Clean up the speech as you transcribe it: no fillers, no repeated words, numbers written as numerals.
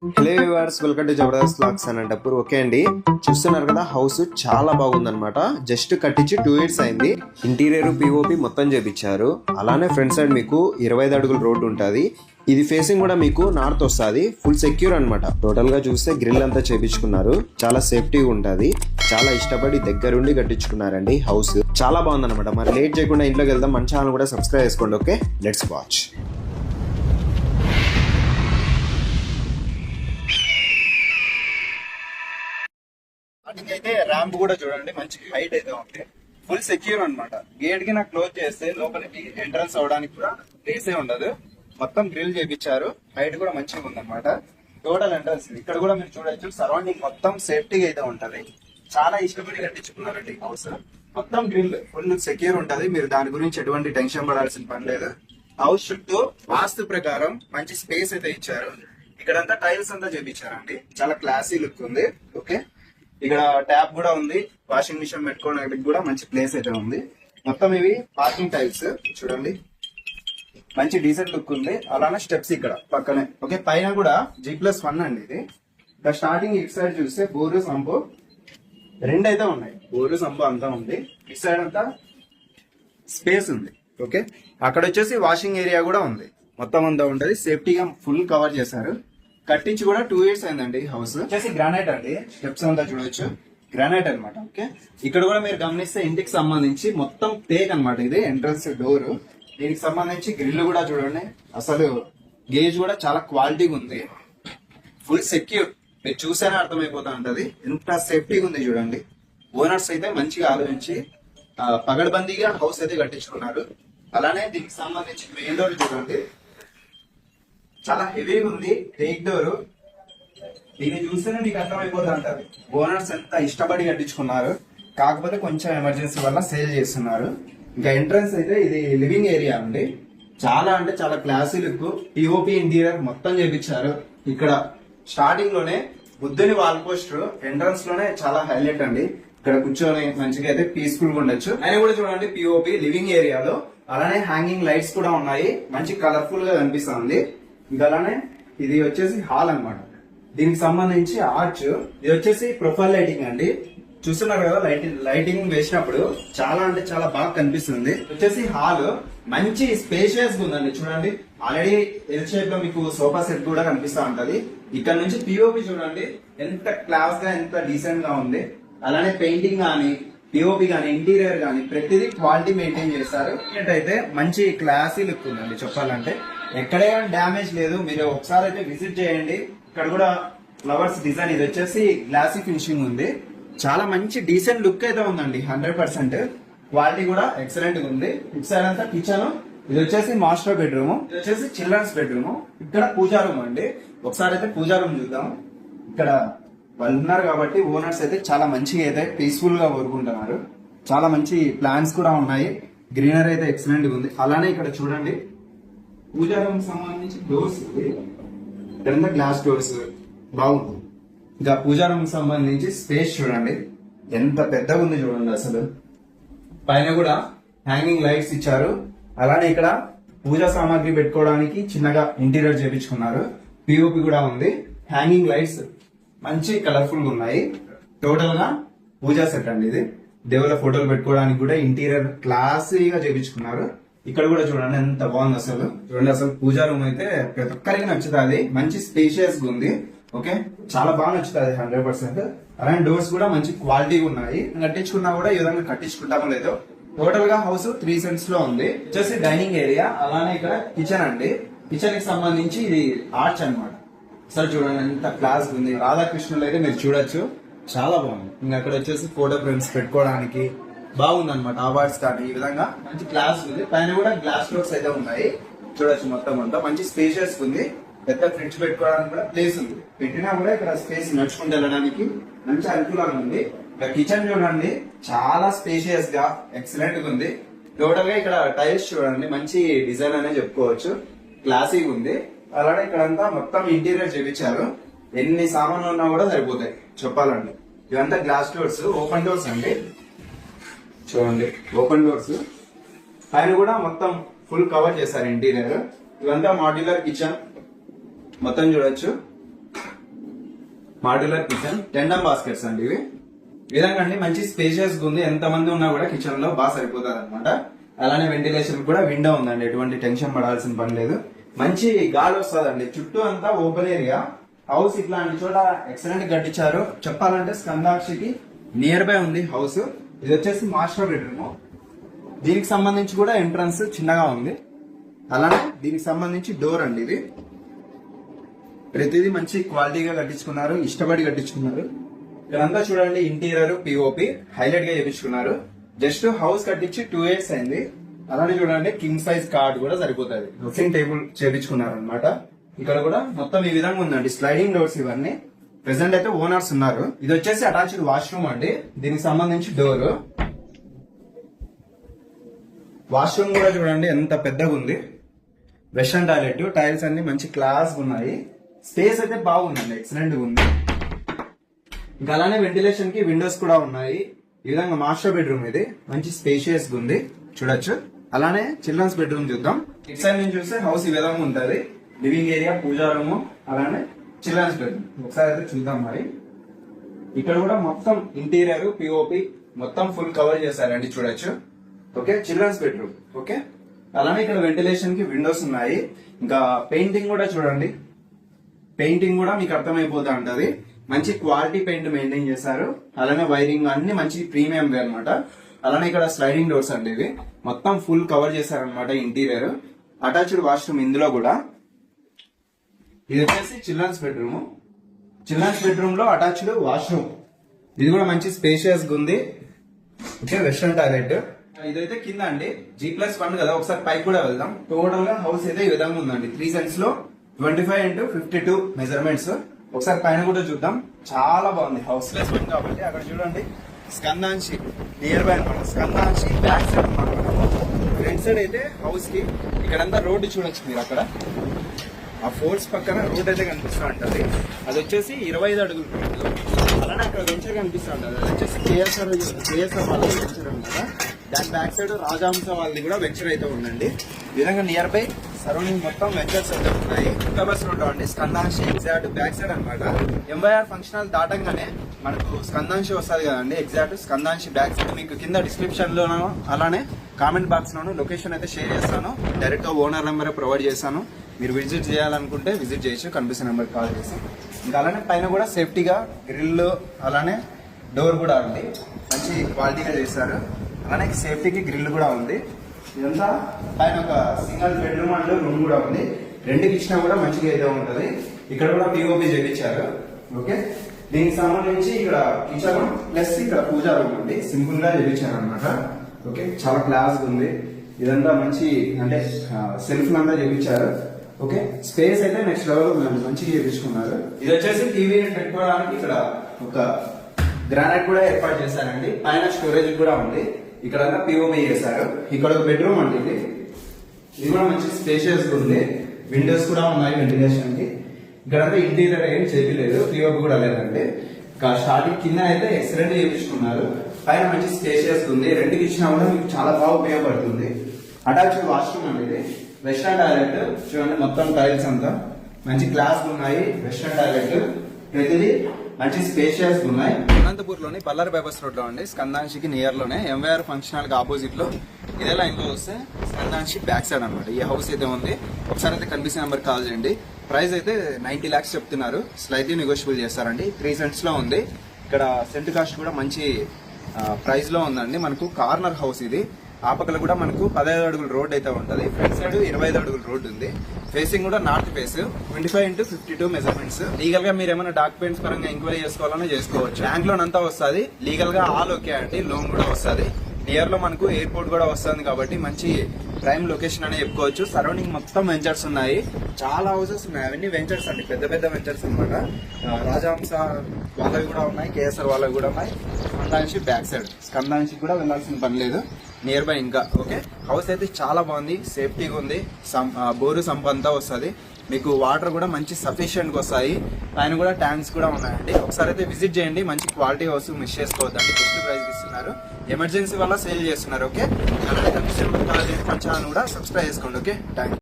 Hello viewers, welcome to Jabardasth vlogs Anantapur. Okay అండి, చూస్తున్నారు కదా హౌస్ చాలా బాగుందన్నమాట. జస్ట్ కట్టించి 2 years అయింది. ఇంటీరియర్ పిఓపి మొత్తం చేపించారు. అలానే ఫ్రంట్ సైడ్ మీకు 25 అడుగుల రోడ్డు ఉంటుంది. ఇది ఫేసింగ్ కూడా మీకు నార్త్ వస్తుంది. ఫుల్ సెక్యూర్ అనమాట. టోటల్ గా చూస్తే గ్రిల్ అంతా చేపించుకున్నారు. చాలా సేఫ్టీగా ఉంటుంది. చాలా ఇష్టపడి దగ్గరుండి కట్టించుకున్నారండి. హౌస్ చాలా బాగుందన్నమాట. మరి లేట్ చేయకుండా ఇంట్లోకి వెళ్దాం. మన ఛానల్ కూడా సబ్స్క్రైబ్ చేసుకోండి. Okay, let's watch. అయితే ర్యాంప్ కూడా చూడండి, మంచి హైట్ అయితే ఉంది. ఫుల్ సెక్యూర్ అన్నమాట. గేట్ కి నాకు క్లోజ్ చేస్తే లోపలికి ఎంట్రన్స్ అవడానికి కూడా ప్లేసే ఉండదు. మొత్తం గ్రిల్ చేపించారు. హైట్ కూడా మంచిగా ఉందన్నమాట. టోటల్ ఎంట్రన్స్ ఇక్కడ కూడా మీరు చూడొచ్చు. సరౌండింగ్ మొత్తం సేఫ్టీగా అయితే ఉంటది. చాలా ఇష్టపడి కట్టించుకున్నారండి హౌస్. మొత్తం గ్రిల్ ఫుల్ సెక్యూర్ ఉంటది. మీరు దాని గురించి ఎటువంటి టెన్షన్ పడాల్సిన పని లేదు. హౌస్ చుట్టూ వాస్తు ప్రకారం మంచి స్పేస్ అయితే ఇచ్చారు. ఇక్కడంతా టైల్స్ అంతా చేపించారండి. చాలా క్లాసీ లుక్ ఉంది. ఓకే, ఇక్కడ ట్యాప్ కూడా ఉంది. వాషింగ్ మిషన్ పెట్టుకోవడానికి కూడా మంచి ప్లేస్ అయితే ఉంది. మొత్తం ఇవి పార్కింగ్ టైల్స్ చూడండి, మంచి డీసెంట్ లుక్ ఉంది. అలానే స్టెప్స్ ఇక్కడ పక్కనే. ఓకే, పైన కూడా G+1 అండి ఇది. ఇక్కడ స్టార్టింగ్ ఇటు సైడ్ చూస్తే బోరు సంపు 2 అయితే ఉన్నాయి. బోరు సంపు అంతా ఉంది. ఇటు సైడ్ అంతా స్పేస్ ఉంది. ఓకే, అక్కడ వచ్చేసి వాషింగ్ ఏరియా కూడా ఉంది. మొత్తం అంతా ఉంటది. సేఫ్టీగా ఫుల్ కవర్ చేశారు. కట్టించి కూడా 2 years అయిందండి. హౌస్ వచ్చేసి గ్రానైట్ అండి. స్టెప్స్ అంతా చూడొచ్చు, గ్రానైట్ అనమాట. ఓకే, ఇక్కడ కూడా మీరు గమనిస్తే ఇంటికి సంబంధించి మొత్తం టేక్ అనమాట. ఇది ఎంట్రన్స్ డోర్. దీనికి సంబంధించి గ్రిల్ కూడా చూడండి. అసలు గేజ్ కూడా చాలా క్వాలిటీగా ఉంది. Full secure. మీరు చూసేనే అర్థమైపోతా ఉంటది ఎంత సేఫ్టీగా ఉంది చూడండి. ఓనర్స్ అయితే మంచిగా ఆలోచించి పగడ్బందీగా హౌస్ అయితే కట్టించుకున్నారు. అలానే దీనికి సంబంధించి మెయిన్ డోర్ చూడండి, చాలా హెవీగా ఉంది. Take door. దీన్ని చూస్తేనే మీకు అర్థమైపోతా అంటారు ఓనర్స్ ఎంత ఇష్టపడి కట్టించుకున్నారు. కాకపోతే కొంచెం ఎమర్జెన్సీ వల్ల సేల్ చేస్తున్నారు. ఇంకా ఎంట్రన్స్ అయితే ఇది లివింగ్ ఏరియా అండి. చాలా అంటే చాలా క్లాసీ లుక్. పిఓపి ఇంటీరియర్ మొత్తం చేపించారు. ఇక్కడ స్టార్టింగ్ లోనే బుద్ధుని వాల్ పోస్టర్ ఎంట్రన్స్ లోనే చాలా హైలైట్ అండి. ఇక్కడ కూర్చొని మంచిగా అయితే పీస్ఫుల్ గా ఉండొచ్చు. ఆయన కూడా చూడండి పిఓపి లివింగ్ ఏరియాలో. అలానే హ్యాంగింగ్ లైట్స్ కూడా ఉన్నాయి. మంచి కలర్ఫుల్ గా కనిపిస్తుంది. ఇంకా అలానే ఇది వచ్చేసి హాల్ అన్నమాట. దీనికి సంబంధించి ఆర్చ్. ఇది వచ్చేసి ప్రొఫైల్ లైటింగ్ అండి. చూస్తున్నారు కదా, లైటింగ్ వేసినప్పుడు చాలా అంటే చాలా బాగా కనిపిస్తుంది. వచ్చేసి హాల్ మంచి స్పేషియస్ గా ఉందండి. చూడండి, ఆల్రెడీ ఎల్ షేప్ లో మీకు సోఫా సెట్ కూడా కనిపిస్తా ఉంటది. ఇక్కడ నుంచి పిఓపి చూడండి ఎంత క్లాస్ గా, ఎంత డీసెంట్ గా ఉంది. అలానే పెయింటింగ్ గానీ, పిఓపి గానీ, ఇంటీరియర్ గానీ ప్రతిదీ క్వాలిటీ మెయింటైన్ చేస్తారు. ఏంటైతే మంచి క్లాసీ లుక్ ఉందండి. చెప్పాలంటే ఎక్కడే డ్యామేజ్ లేదు. మీరు ఒకసారి అయితే విజిట్ చేయండి. ఇక్కడ కూడా ఫ్లవర్స్ డిజైన్. ఇది వచ్చేసి గ్లాసీ ఫినిషింగ్ ఉంది. చాలా మంచి డీసెంట్ లుక్ అయితే ఉందండి. 100% క్వాలిటీ కూడా ఎక్సలెంట్ గా ఉంది. ఇటు సైడ్ అంతా కిచెన్. ఇది వచ్చేసి మాస్టర్ బెడ్రూమ్. ఇది వచ్చేసి చిల్డ్రన్స్ బెడ్రూమ్. ఇక్కడ పూజా రూమ్ అండి. ఒకసారి అయితే పూజా రూమ్ చూద్దాం. ఇక్కడ వాళ్ళు ఉన్నారు కాబట్టి ఓనర్స్ అయితే చాలా మంచిగా అయితే పీస్ఫుల్ గా కోరుకుంటున్నారు. చాలా మంచి ప్లాన్స్ కూడా ఉన్నాయి. గ్రీనరీ అయితే ఎక్సలెంట్ గా ఉంది. అలానే ఇక్కడ చూడండి పూజా రూమ్ సంబంధించి డోర్స్, ఇక్కడంతా గ్లాస్ డోర్స్ బాగుంది. ఇంకా పూజా రూమ్ సంబంధించి స్పేస్ చూడండి ఎంత పెద్దగా ఉంది చూడండి. అసలు పైన కూడా హ్యాంగింగ్ లైట్స్ ఇచ్చారు. అలానే ఇక్కడ పూజా సామాగ్రి పెట్టుకోవడానికి చిన్నగా ఇంటీరియర్ చేపించుకున్నారు. పిఓపి కూడా ఉంది. హ్యాంగింగ్ లైట్స్ మంచి కలర్ఫుల్ గా ఉన్నాయి. టోటల్ గా పూజా సెట్ అండి ఇది. దేవుళ్ళ ఫోటోలు పెట్టుకోవడానికి కూడా ఇంటీరియర్ క్లాసీగా చేపించుకున్నారు. ఇక్కడ కూడా చూడండి ఎంత బాగుంది. అసలు చూడండి, అసలు పూజా రూమ్ అయితే ప్రతి ఒక్కరికి నచ్చుతుంది. మంచి స్పేషియస్ గా ఉంది. ఓకే, చాలా బాగా నచ్చుతుంది 100%. అలానే డోర్స్ కూడా మంచి క్వాలిటీ ఉన్నాయి. కట్టించుకున్నా కూడా ఈ విధంగా కట్టించుకుంటామో లేదో. టోటల్ గా హౌస్ 3 cents లో ఉంది. వచ్చేసి డైనింగ్ ఏరియా. అలానే ఇక్కడ కిచెన్ అండి. కిచెన్ కి సంబంధించి ఇది ఆర్చ్ అనమాట. అసలు చూడండి ఎంత క్లాస్ ఉంది. రాధాకృష్ణులు అయితే మీరు చూడొచ్చు, చాలా బాగుంది. ఇంకా అక్కడ వచ్చేసి ఫోటో ఫ్రేమ్స్ పెట్టుకోవడానికి బాగుంది అనమాట. అవార్డ్స్ కానీ ఈ విధంగా మంచి క్లాస్ ఉంది. పైన కూడా గ్లాస్ డోర్స్ అయితే ఉన్నాయి. చూడొచ్చు మొత్తం అంతా మంచి స్పేషియస్ ఉంది. పెద్ద ఫ్రిడ్జ్ పెట్టుకోవడానికి కూడా ప్లేస్ ఉంది. పెట్టినా కూడా ఇక్కడ స్పేస్ నడుచుకుంటూ వెళ్ళడానికి మంచి అనుకూలంగా ఉంది. ఇక్కడ కిచెన్ చూడండి చాలా స్పేషియస్ గా ఎక్సలెంట్ గా ఉంది. టోటల్ గా ఇక్కడ టైల్స్ చూడండి మంచి డిజైన్ అనే చెప్పుకోవచ్చు. క్లాసీగా ఉంది. అలానే ఇక్కడంతా మొత్తం ఇంటీరియర్ చేపించారు. ఎన్ని సామాన్లు ఉన్నా కూడా సరిపోతాయి చెప్పాలండి. ఇవంతా గ్లాస్ డోర్స్, ఓపెన్ డోర్స్ అండి. చూడండి ఓపెన్ డోర్స్. పైన కూడా మొత్తం ఫుల్ కవర్ చేశారు ఇంటీరియర్. ఇవంతా మాడ్యులర్ కిచెన్ మొత్తం చూడొచ్చు. మాడ్యులర్ కిచెన్ టెండమ్ బాస్కెట్స్ అండి ఇవి. ఈ విధంగా అండి మంచి స్పేషియస్ ఉంది, ఎంత మంది ఉన్నా కూడా కిచెన్ లో బాగా సరిపోతుంది అనమాట. అలానే వెంటిలేషన్ కూడా విండో ఉందండి, ఎటువంటి టెన్షన్ పడాల్సిన పని లేదు. మంచి గాలి వస్తుందండి, చుట్టూ అంతా ఓపెన్ ఏరియా. హౌస్ ఇట్లాంటి చోట ఎక్సలెంట్ కట్టించారు. చెప్పాలంటే స్కందాక్షికి నియర్ బై ఉంది హౌస్. ఇది వచ్చేసి మాస్టర్ బెడ్రూమ్. దీనికి సంబంధించి కూడా ఎంట్రన్స్ చిన్నగా ఉంది. అలానే దీనికి సంబంధించి డోర్ అండి ఇది. ప్రతిదీ మంచి క్వాలిటీగా కట్టించుకున్నారు, ఇష్టపడి కట్టించుకున్నారు. ఇదంతా చూడండి ఇంటీరియర్ పిఓపి హైలైట్ గా చేపించుకున్నారు. జస్ట్ హౌస్ కట్టించి 2 years అయింది. అలానే చూడండి కింగ్ సైజ్ కార్డ్ కూడా సరిపోతుంది. డ్రెస్సింగ్ టేబుల్ చేపించుకున్నారు అనమాట. ఇక్కడ కూడా మొత్తం ఈ విధంగా ఉందండి, స్లైడింగ్ డోర్స్ ఇవన్నీ. ప్రెసెంట్ అయితే ఓనర్స్ ఉన్నారు. ఇది వచ్చేసి అటాచ్డ్ వాష్రూమ్ అండి, దీనికి సంబంధించి డోర్. వాష్రూమ్ కూడా చూడండి ఎంత పెద్దగా ఉంది. వెస్టర్న్ టాయిలెట్, టైల్స్ అన్ని మంచి క్లాస్ ఉన్నాయి. స్పేస్ అయితే బాగుందండి, ఎక్సలెంట్ గా ఉంది. ఇంకా అలానే వెంటిలేషన్ కి విండోస్ కూడా ఉన్నాయి. ఈ విధంగా మాస్టర్ బెడ్రూమ్ ఇది, మంచి స్పేషియస్ గా ఉంది చూడొచ్చు. అలానే చిల్డ్రన్స్ బెడ్రూమ్ చూద్దాం. ఇట్ సైడ్ నుంచి చూస్తే హౌస్ ఈ విధంగా ఉంటది. లివింగ్ ఏరియా, పూజా రూమ్, అలానే చిల్డ్రన్స్ బెడ్రూమ్ ఒకసారి అయితే చూద్దాం. మరి ఇక్కడ కూడా మొత్తం ఇంటీరియర్ పిఓపి మొత్తం ఫుల్ కవర్ చేశారండి చూడొచ్చు. Okay, children's bedroom. ఓకే, అలానే ఇక్కడ వెంటిలేషన్ కి విండోస్ ఉన్నాయి. ఇంకా పెయింటింగ్ కూడా చూడండి, పెయింటింగ్ కూడా మీకు అర్థమైపోతా ఉంటది. మంచి క్వాలిటీ పెయింట్ మెయింటైన్ చేశారు. అలానే వైరింగ్ అన్ని మంచి ప్రీమియం వే అనమాట. అలానే ఇక్కడ స్లైడింగ్ డోర్స్ అండి, ఇవి మొత్తం ఫుల్ కవర్ చేశారనమాట ఇంటీరియర్. అటాచ్డ్ వాష్రూమ్ ఇందులో కూడా. ఇది వచ్చేసి చిల్డ్రన్స్ బెడ్రూమ్. చిల్డ్రన్స్ బెడ్రూమ్ లో అటాచ్డ్ వాష్రూమ్. ఇది కూడా మంచి స్పేషియస్ గా ఉంది. Okay, western toilet. ఇదైతే కింద అండి, G+1 కదా. ఒకసారి పైకి కూడా వెళ్దాం. టోటల్ గా హౌస్ అయితే ఈ విధంగా ఉందండి. 3 cents లో 25x52 మెజర్మెంట్స్. ఒకసారి పైన కూడా చూద్దాం. చాలా బాగుంది హౌస్. +1 కాబట్టి అక్కడ చూడండి స్కందాంశి నియర్ బై అనమాట. స్కందాంశి బ్యాక్ సైడ్ అనమాట. ఫ్రంట్ సైడ్ అయితే హౌస్ కి ఇక్కడంతా రోడ్డు చూడొచ్చు మీరు. అక్కడ ఆ ఫోర్స్ పక్కన రోడ్ అయితే కనిపిస్తూ ఉంటది. అది వచ్చేసి 25 అడుగులు రోడ్డు. అలానే అక్కడ వెంచర్ కనిపిస్తూ ఉంటది. అది వచ్చేసి కేఎస్ఆర్ వాళ్ళది వెంచర్ అనమాట. దాని బ్యాక్ సైడ్ రాజహంస వాళ్ళది కూడా వెంచర్ అయితే ఉందండి. ఈ విధంగా నియర్ బై సరౌండింగ్ మొత్తం వెంచర్స్ అయితే ఉన్నాయి. బస్ రోడ్ అండి, స్కందాంశి ఎగ్జాక్ట్ బ్యాక్ సైడ్ అనమాట. ఎంవైఆర్ ఫంక్షన్ హాల్ దాటంగానే మనకు స్కందాంశి వస్తుంది కదండి. ఎగ్జాక్ట్ స్కందాంశి బ్యాక్ సైడ్ మీకు కింద డిస్క్రిప్షన్ లోనూ అలానే కామెంట్ బాక్స్ లోను లొకేషన్ అయితే షేర్ చేస్తాను. డైరెక్ట్ గా ఓనర్ నెంబర్ ప్రొవైడ్ చేస్తాను. మీరు విజిట్ చేయాలనుకుంటే విజిట్ చేయొచ్చు, కనిపిస్తున్న నెంబర్ కాల్ చేసి. ఇంకా అలానే పైన కూడా సేఫ్టీగా గ్రిల్ అలానే డోర్ కూడా ఉంది, మంచి క్వాలిటీగా చేశారు. అలానే సేఫ్టీకి గ్రిల్ కూడా ఉంది. ఇదంతా పైన ఒక సింగిల్ బెడ్రూమ్ అండ్ రూమ్ కూడా ఉంది. రెండుకి ఇచ్చినా కూడా మంచిగా అయితే ఉంటది. ఇక్కడ కూడా పిఓపి చేయించారు. ఓకే, దీనికి సంబంధించి ఇక్కడ కిచెన్ ప్లస్ ఇక్కడ పూజా రూమ్ ఉంది. సింపుల్ గా చేయించారు అనమాట. ఓకే, చాలా క్లాస్ ఉంది. ఇదంతా మంచి అంటే సెల్ఫ్ అంతా చేయించారు. ఓకే, స్పేస్ అయితే నెక్స్ట్ లెవెల్ ఉందండి, మంచిగా చేయించుకున్నారు. ఇది వచ్చేసి టీవీ పెట్టుకోవడానికి ఇక్కడ ఒక గ్రానైట్ కూడా ఏర్పాటు చేశారండి. పైన స్టోరేజ్ కూడా ఉంది. ఇక్కడ పిఓపి చేశారు. ఇక్కడ ఒక బెడ్రూమ్ అండి ఇది. ఇది కూడా మంచి స్పేషియస్ ఉంది. విండోస్ కూడా ఉన్నాయి వెంటిలేషన్ కి. ఇక్కడంతా ఇంటీరియర్ ఏం చేయలేదు, పిఓపి కూడా లేదండి. స్టార్టింగ్ కింద అయితే ఎక్సలెంట్ చేయించుకున్నారు. పైన మంచి స్పేషియస్ ఉంది. రెండుకి ఇచ్చినా కూడా మీకు చాలా బాగా ఉపయోగపడుతుంది. అటాచ్డ్ వాష్రూమ్ అండి ఇది. వెస్టర్న్ టాయిలెట్ చూడండి, మొత్తం టైల్స్ అంతా మంచి క్లాస్ ఉన్నాయి. వెస్టర్న్ టాయిలెట్ ప్రతిదీ మంచి స్పేషియస్ ఉన్నాయి. అనంతపూర్ లోని బల్లారి బైపాస్ రోడ్ లో అండి, స్కందాంశికి నియర్ లోనే ఎంవైఆర్ ఫంక్షన్ హాల్ కి ఆపోజిట్ లో ఇదే లైన్ లో వస్తే స్కందాంశి బ్యాక్ సైడ్ అనమాట ఈ హౌస్ అయితే ఉంది. ఒకసారి అయితే కనిపిస్తున్న నెంబర్ కాల్ చేయండి. ప్రైస్ అయితే 90 lakhs చెప్తున్నారు. స్లైట్లీ నెగోషియబుల్ చేస్తారండి. 3 cents లో ఉంది. ఇక్కడ సెంట్ కాస్ట్ కూడా మంచి ప్రైస్ లో ఉందండి. మనకు కార్నర్ హౌస్ ఇది. ఆ పక్కన కూడా మనకు 15 అడుగుల రోడ్ అయితే ఉంటది. ఫ్రంట్ సైడ్ 25 అడుగుల రోడ్ ఉంది. ఫేసింగ్ కూడా north face. 25x52 measurements. Legal గా మీరు ఏమైనా డాక్యుమెంట్స్ పరంగా ఎంక్వైరీ చేసుకోవాలన్నా చేసుకోవచ్చు. బ్యాంక్ లోన్ అంతా వస్తుంది. లీగల్ గా ఆల్ ఓకే అండి. లోన్ కూడా వస్తుంది. నియర్ లో మనకు ఎయిర్పోర్ట్ కూడా వస్తుంది కాబట్టి మంచి ప్రైమ్ లొకేషన్ అని చెప్పుకోవచ్చు. సరౌండింగ్ మొత్తం వెంచర్స్ ఉన్నాయి. చాలా హౌసెస్ ఉన్నాయి. అవన్నీ వెంచర్స్ అండి, పెద్ద పెద్ద వెంచర్స్ అనమాట. రాజహంస వాళ్ళవి కూడా ఉన్నాయి, కేఎస్ఆర్ వాళ్ళవి కూడా ఉన్నాయి. స్కందాంశి బ్యాక్ సైడ్. స్కందాంశి కూడా వెళ్ళాల్సిన పని లేదు, నియర్ బై ఇంకా. ఓకే, హౌస్ అయితే చాలా బాగుంది, సేఫ్టీగా ఉంది. బోరు సంప్ అంతా వస్తుంది. మీకు వాటర్ కూడా మంచి సఫిషియెంట్ గా వస్తాయి. పైన కూడా ట్యాంక్స్ కూడా ఉన్నాయండి. ఒకసారి అయితే విజిట్ చేయండి. మంచి క్వాలిటీ హౌస్, మిస్ చేసుకోవద్దండి. బెస్ట్ ప్రైస్ ఇస్తున్నారు. ఎమర్జెన్సీ వల్ల సేల్ చేస్తున్నారు. ఓకే, మన ఛానల్ కూడా సబ్స్క్రైబ్ చేసుకోండి. Okay, thank you.